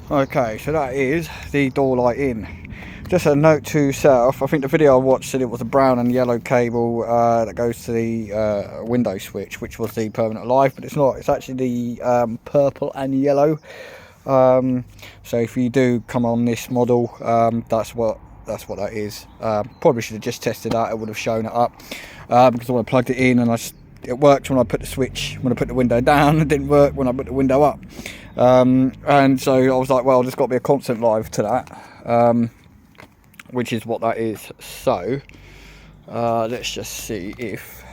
Okay, so that is the door light in. Just a note to self, I think the video I watched said it was a brown and yellow cable that goes to the window switch, which was the permanent light, but it's not. It's actually the purple and yellow. So if you do come on this model, that's what that is. Probably should have just tested that. It would have shown it up, because when I plugged it in and it worked when I put the switch, when I put the window down. It didn't work when I put the window up. And so I was like, well, there's got to be a constant live to that, which is what that is. So let's just see if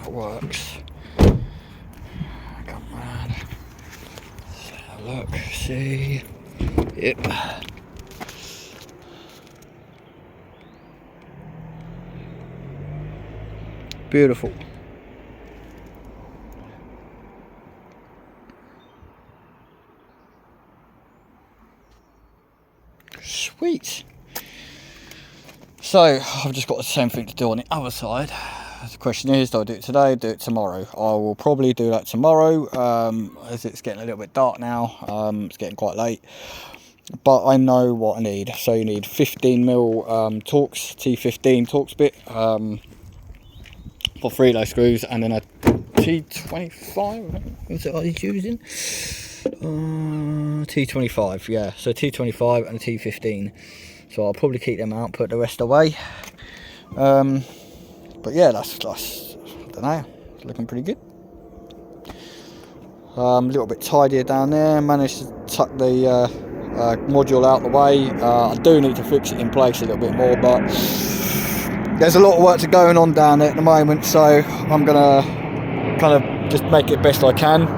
it works. Come on, let's have a look, see. Yep. Beautiful. Sweet. So I've just got the same thing to do on the other side. The question is, do I do it today, do it tomorrow? I will probably do that tomorrow, as it's getting a little bit dark now. It's getting quite late, but I know what I need. So you need 15mm Torx, T15 Torx bit, for 3 low screws, and then a T25, is it I was using? T25, yeah, so T25 and a T15. So I'll probably keep them out, put the rest away. But yeah, that's I don't know, it's looking pretty good. A little bit tidier down there. Managed to tuck the module out the way. I do need to fix it in place a little bit more, but there's a lot of work going on down there at the moment, so I'm gonna kind of just make it best I can.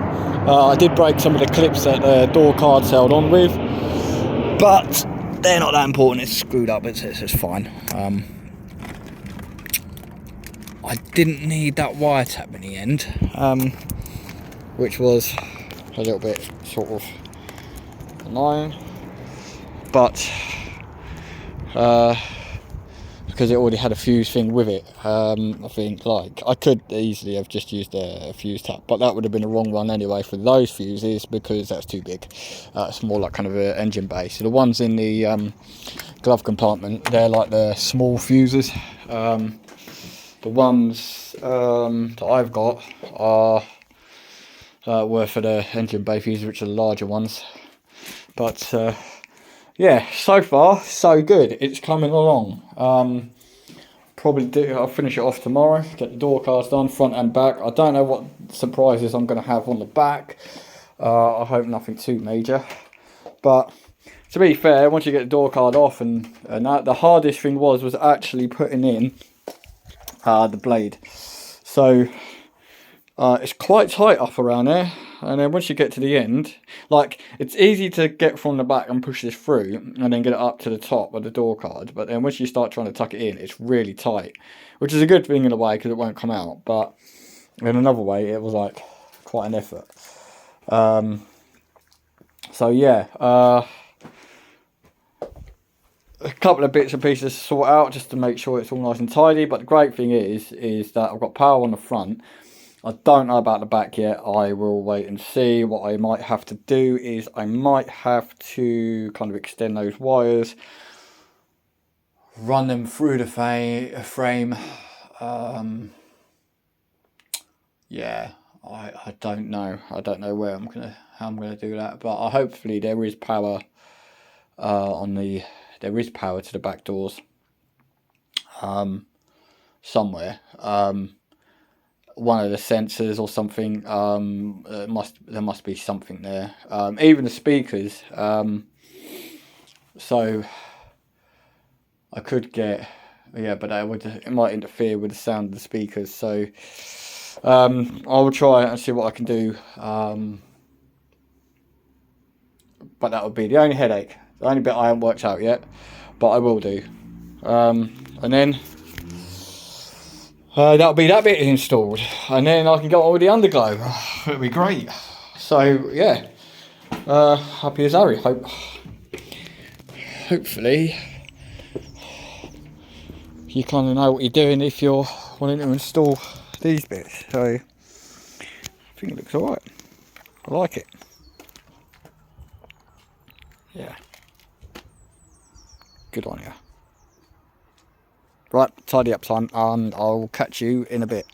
I did break some of the clips that the door cards held on with, but they're not that important. It's screwed up, it's fine. I didn't need that wire tap in the end, which was a little bit sort of annoying, but because it already had a fuse thing with it, I think like I could easily have just used a fuse tap, but that would have been the wrong one anyway for those fuses, because that's too big. It's more like kind of an engine bay. So the ones in the glove compartment, they're like the small fuses. The ones that I've got are were for the engine bay fuses, which are the larger ones. But yeah, so far so good. It's coming along. Probably I'll finish it off tomorrow, get the door cards done front and back. I don't know what surprises I'm going to have on the back. I hope nothing too major, but to be fair, once you get the door card off, and that, the hardest thing was actually putting in the blade. So it's quite tight up around there, and then once you get to the end, like, it's easy to get from the back and push this through and then get it up to the top of the door card, but then once you start trying to tuck it in, it's really tight, which is a good thing in a way because it won't come out, but in another way it was like quite an effort. So yeah, a couple of bits and pieces to sort out just to make sure it's all nice and tidy. But the great thing is that I've got power on the front. I don't know about the back yet. I will wait and see. What I might have to do is I might have to kind of extend those wires, run them through the frame. Yeah, I don't know. I don't know how I'm gonna do that, but hopefully there is power there is power to the back doors somewhere. One of the sensors or something. There must be something there. Even the speakers. So I could get, yeah, but it might interfere with the sound of the speakers. So I will try and see what I can do. But that would be the only headache. The only bit I haven't worked out yet, but I will do. And then that'll be that bit installed, and then I can go on with the underglow. It'll be great. So yeah, happy as Harry. Hopefully you kind of know what you're doing if you're wanting to install these bits. So I think it looks alright. I like it. Yeah. Good on you. Right, tidy up time, and I'll catch you in a bit.